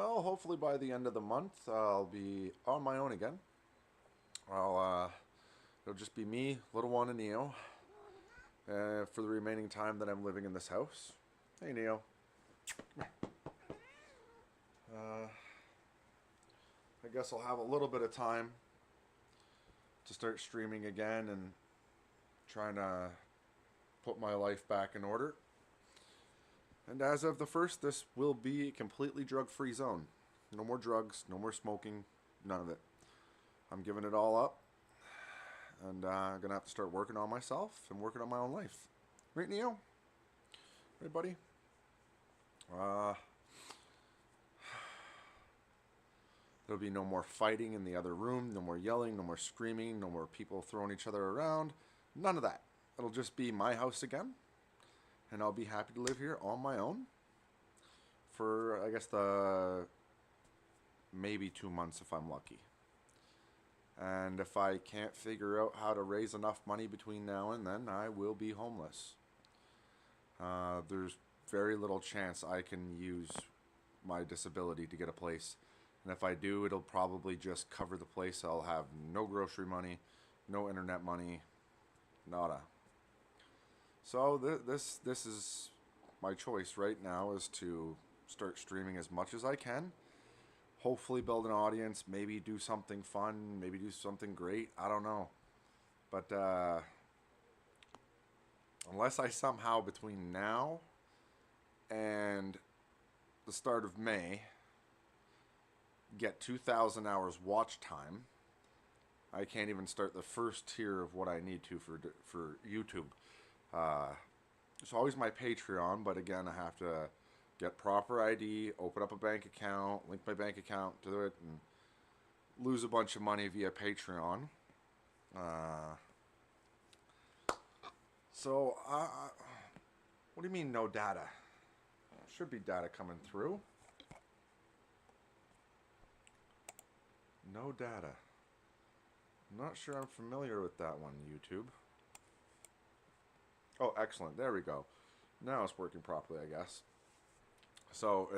Well, hopefully by the end of the month, I'll be on my own again. It'll just be me, little one, and Neo for the remaining time that I'm living in this house. Hey, Neo. I guess I'll have a little bit of time to start streaming again and trying to put my life back in order. And as of the first, this will be a completely drug-free zone. No more drugs, no more smoking, none of it. I'm giving it all up, and I'm gonna have to start working on myself and working on my own life. Right, Neo? Right, buddy? Uh, there'll be no more fighting in the other room, no more yelling, no more screaming, no more people throwing each other around. None of that. It'll just be my house again, and I'll be happy to live here on my own for, I guess, the maybe 2 months if I'm lucky. And if I can't figure out how to raise enough money between now and then, I will be homeless. There's very little chance I can use my disability to get a place. And if I do, it'll probably just cover the place. I'll have no grocery money, no internet money, nada. So this is my choice right now, is to start streaming as much as I can. Hopefully build an audience, maybe do something fun, maybe do something great. I don't know. But unless I somehow between now and the start of May get 2,000 hours watch time, I can't even start the first tier of what I need to for YouTube. It's always my Patreon, but again, I have to get proper ID, open up a bank account, link my bank account to it, and lose a bunch of money via Patreon. What do you mean no data? Should be data coming through. No data. I'm not sure I'm familiar with that one, YouTube. Oh, excellent. There we go. Now it's working properly, I guess. So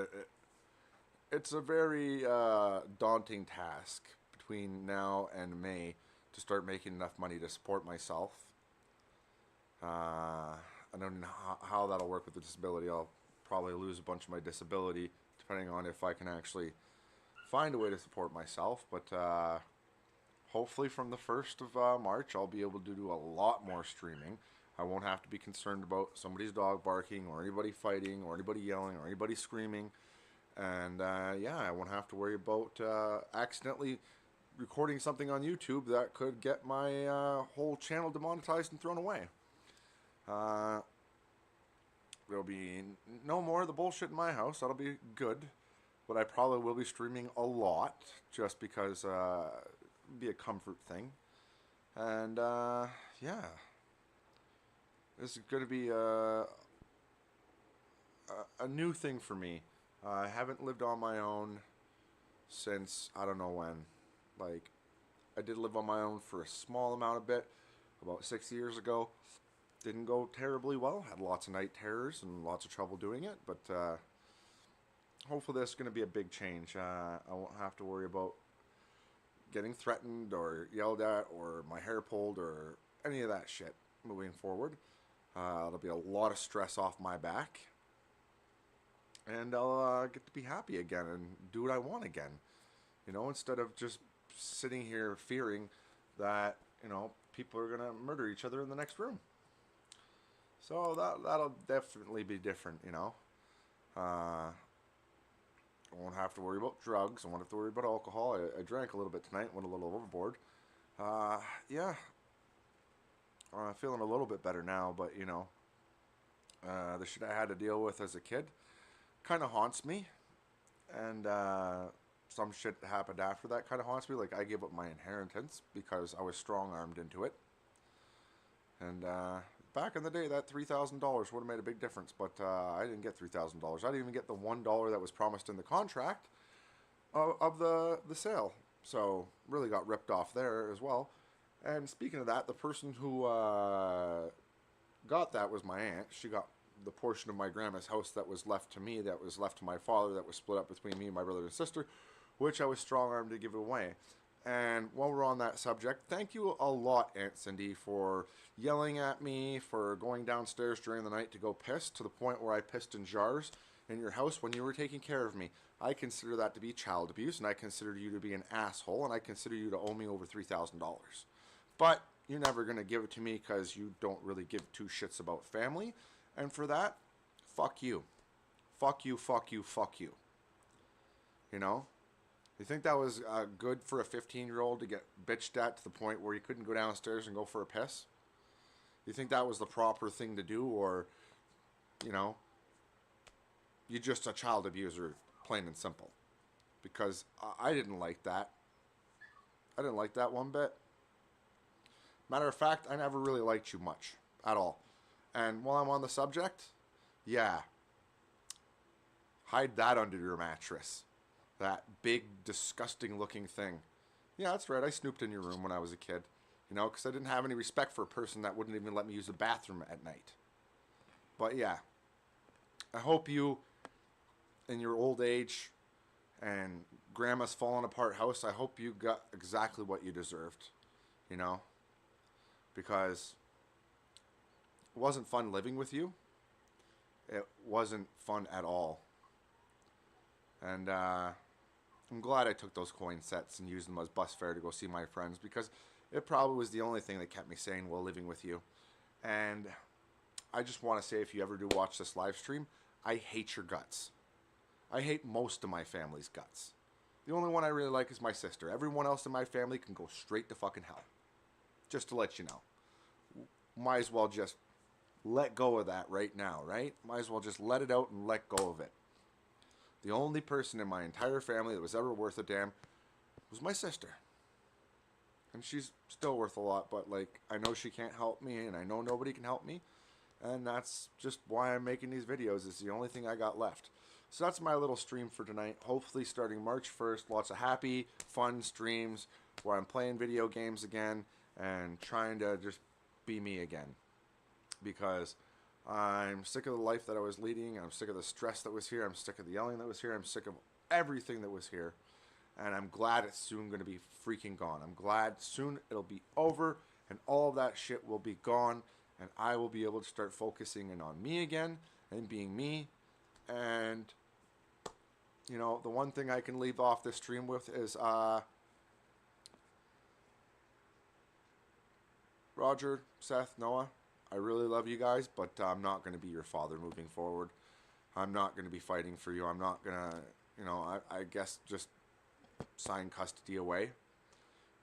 it's a very daunting task between now and May to start making enough money to support myself. I don't know how that'll work with the disability. I'll probably lose a bunch of my disability depending on if I can actually find a way to support myself. But hopefully from the 1st of March, I'll be able to do a lot more streaming. I won't have to be concerned about somebody's dog barking or anybody fighting or anybody yelling or anybody screaming. And yeah, I won't have to worry about accidentally recording something on YouTube that could get my whole channel demonetized and thrown away. There'll be no more of the bullshit in my house. That'll be good. But I probably will be streaming a lot just because it'll be a comfort thing. And yeah. This is going to be a new thing for me. I haven't lived on my own since I don't know when. Like, I did live on my own for a small amount of bit, about 6 years ago. Didn't go terribly well. Had lots of night terrors and lots of trouble doing it. But hopefully this is going to be a big change. I won't have to worry about getting threatened or yelled at or my hair pulled or any of that shit moving forward. There'll be a lot of stress off my back. And I'll get to be happy again and do what I want again. You know, instead of just sitting here fearing that, you know, people are going to murder each other in the next room. So that'll definitely be different, you know. I won't have to worry about drugs. I won't have to worry about alcohol. I drank a little bit tonight, went a little overboard. Yeah. Feeling a little bit better now, but you know, the shit I had to deal with as a kid kind of haunts me, and some shit that happened after that kind of haunts me. Like, I gave up my inheritance because I was strong-armed into it, and back in the day, that $3,000 would have made a big difference, but I didn't get $3,000. I didn't even get the $1 that was promised in the contract of the sale, so really got ripped off there as well. And speaking of that, the person who got that was my aunt. She got the portion of my grandma's house that was left to me, that was left to my father, that was split up between me and my brother and sister, which I was strong-armed to give away. And while we're on that subject, thank you a lot, Aunt Cindy, for yelling at me, for going downstairs during the night to go piss, to the point where I pissed in jars in your house when you were taking care of me. I consider that to be child abuse, and I consider you to be an asshole, and I consider you to owe me over $3,000. But you're never going to give it to me because you don't really give two shits about family. And for that, fuck you. Fuck you, fuck you, fuck you. You know? You think that was good for a 15-year-old to get bitched at to the point where he couldn't go downstairs and go for a piss? You think that was the proper thing to do? Or, you know, you're just a child abuser, plain and simple. Because I didn't like that. I didn't like that one bit. Matter of fact, I never really liked you much at all. And while I'm on the subject, yeah, hide that under your mattress. That big, disgusting looking thing. Yeah, that's right, I snooped in your room when I was a kid. You know, because I didn't have any respect for a person that wouldn't even let me use the bathroom at night. But yeah, I hope you, in your old age and grandma's falling apart house, I hope you got exactly what you deserved. You know? Because it wasn't fun living with you. It wasn't fun at all. And I'm glad I took those coin sets and used them as bus fare to go see my friends, because it probably was the only thing that kept me sane while living with you. And I just want to say, if you ever do watch this live stream, I hate your guts. I hate most of my family's guts. The only one I really like is my sister. Everyone else in my family can go straight to fucking hell. Just to let you know. Might as well just let go of that right now, right? Might as well just let it out and let go of it. The only person in my entire family that was ever worth a damn was my sister. And she's still worth a lot, but like, I know she can't help me, and I know nobody can help me. And that's just why I'm making these videos. It's the only thing I got left. So that's my little stream for tonight. Hopefully starting March 1st, lots of happy, fun streams where I'm playing video games again and trying to just be me again. Because I'm sick of the life that I was leading. I'm sick of the stress that was here. I'm sick of the yelling that was here. I'm sick of everything that was here. And I'm glad it's soon going to be freaking gone. I'm glad soon it'll be over and all of that shit will be gone. And I will be able to start focusing in on me again and being me. And, you know, the one thing I can leave off this stream with is, Roger, Seth, Noah, I really love you guys, but I'm not going to be your father moving forward. I'm not going to be fighting for you. I'm not going to, you know, I guess just sign custody away.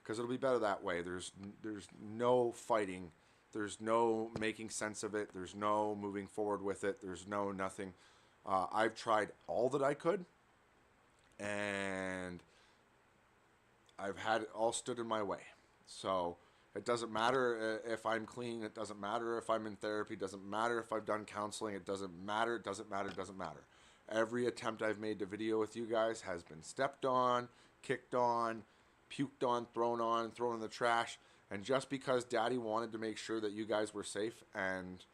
Because it'll be better that way. There's no fighting. There's no making sense of it. There's no moving forward with it. There's no nothing. I've tried all that I could. And I've had it all stood in my way. So it doesn't matter if I'm clean. It doesn't matter if I'm in therapy. It doesn't matter if I've done counseling. It doesn't matter. It doesn't matter. It doesn't matter. Every attempt I've made to video with you guys has been stepped on, kicked on, puked on, thrown in the trash. And just because Daddy wanted to make sure that you guys were safe, and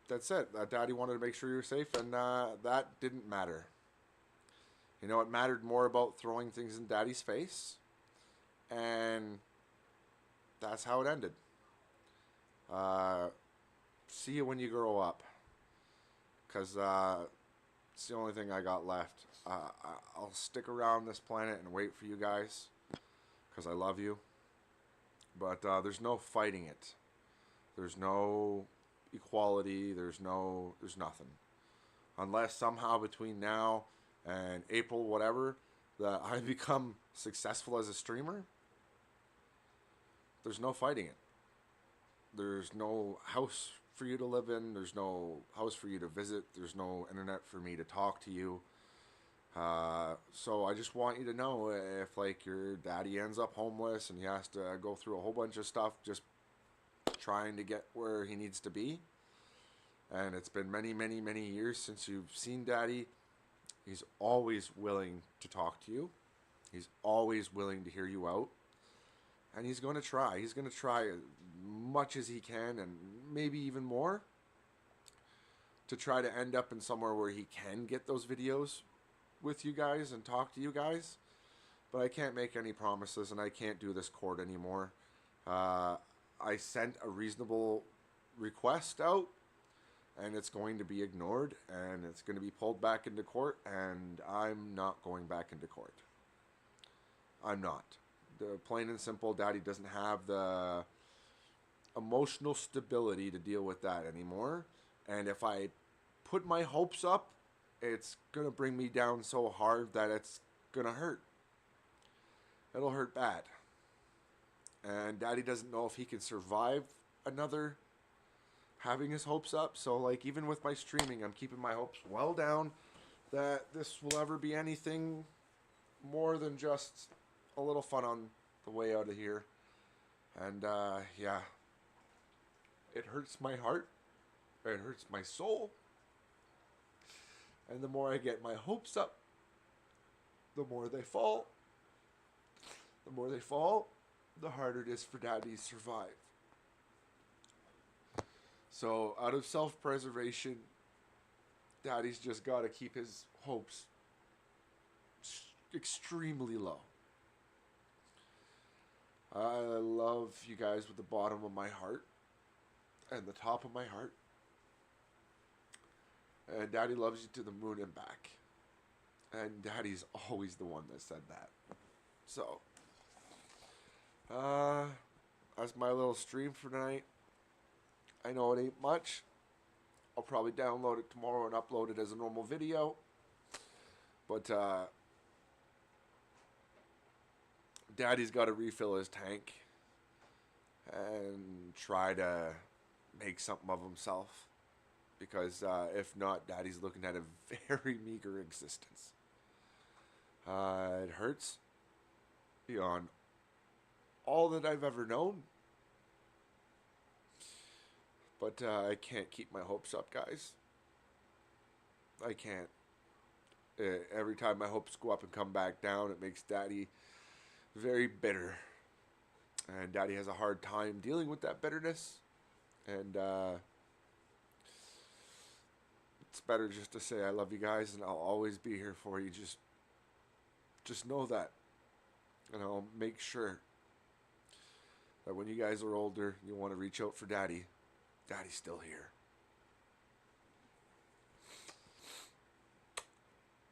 that's it. Daddy wanted to make sure you were safe, and that didn't matter. You know, it mattered more about throwing things in Daddy's face, and that's how it ended. See you when you grow up, because it's the only thing I got left. I'll stick around this planet and wait for you guys, because I love you. But there's no fighting it. There's no equality. There's nothing. Unless somehow between now and April, whatever, that I become successful as a streamer, there's no fighting it. There's no house for you to live in. There's no house for you to visit. There's no internet for me to talk to you. So I just want you to know, if like your daddy ends up homeless and he has to go through a whole bunch of stuff just trying to get where he needs to be, and it's been many, many, many years since you've seen Daddy, he's always willing to talk to you. He's always willing to hear you out. And he's going to try. He's going to try as much as he can, and maybe even more, to try to end up in somewhere where he can get those videos with you guys and talk to you guys. But I can't make any promises, and I can't do this court anymore. I sent a reasonable request out, and it's going to be ignored, and it's going to be pulled back into court, and I'm not going back into court. I'm not. The plain and simple, Daddy doesn't have the emotional stability to deal with that anymore. And if I put my hopes up, it's going to bring me down so hard that it's going to hurt. It'll hurt bad. And Daddy doesn't know if he can survive another having his hopes up. So, like, even with my streaming, I'm keeping my hopes well down that this will ever be anything more than just a little fun on the way out of here. And, yeah. It hurts my heart. It hurts my soul. And the more I get my hopes up, the more they fall. The more they fall, the harder it is for Daddy to survive. So, out of self-preservation, Daddy's just got to keep his hopes extremely low. I love you guys with the bottom of my heart and the top of my heart. And Daddy loves you to the moon and back. And Daddy's always the one that said that. So, that's my little stream for tonight. I know it ain't much. I'll probably download it tomorrow and upload it as a normal video. But, Daddy's got to refill his tank and try to make something of himself. Because if not, Daddy's looking at a very meager existence. It hurts beyond all that I've ever known. But I can't keep my hopes up, guys. I can't. Every time my hopes go up and come back down, it makes Daddy very bitter. And Daddy has a hard time dealing with that bitterness. And it's better just to say I love you guys and I'll always be here for you. Just know that. And I'll make sure that when you guys are older, you want to reach out for Daddy. Daddy's still here.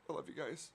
I love you guys.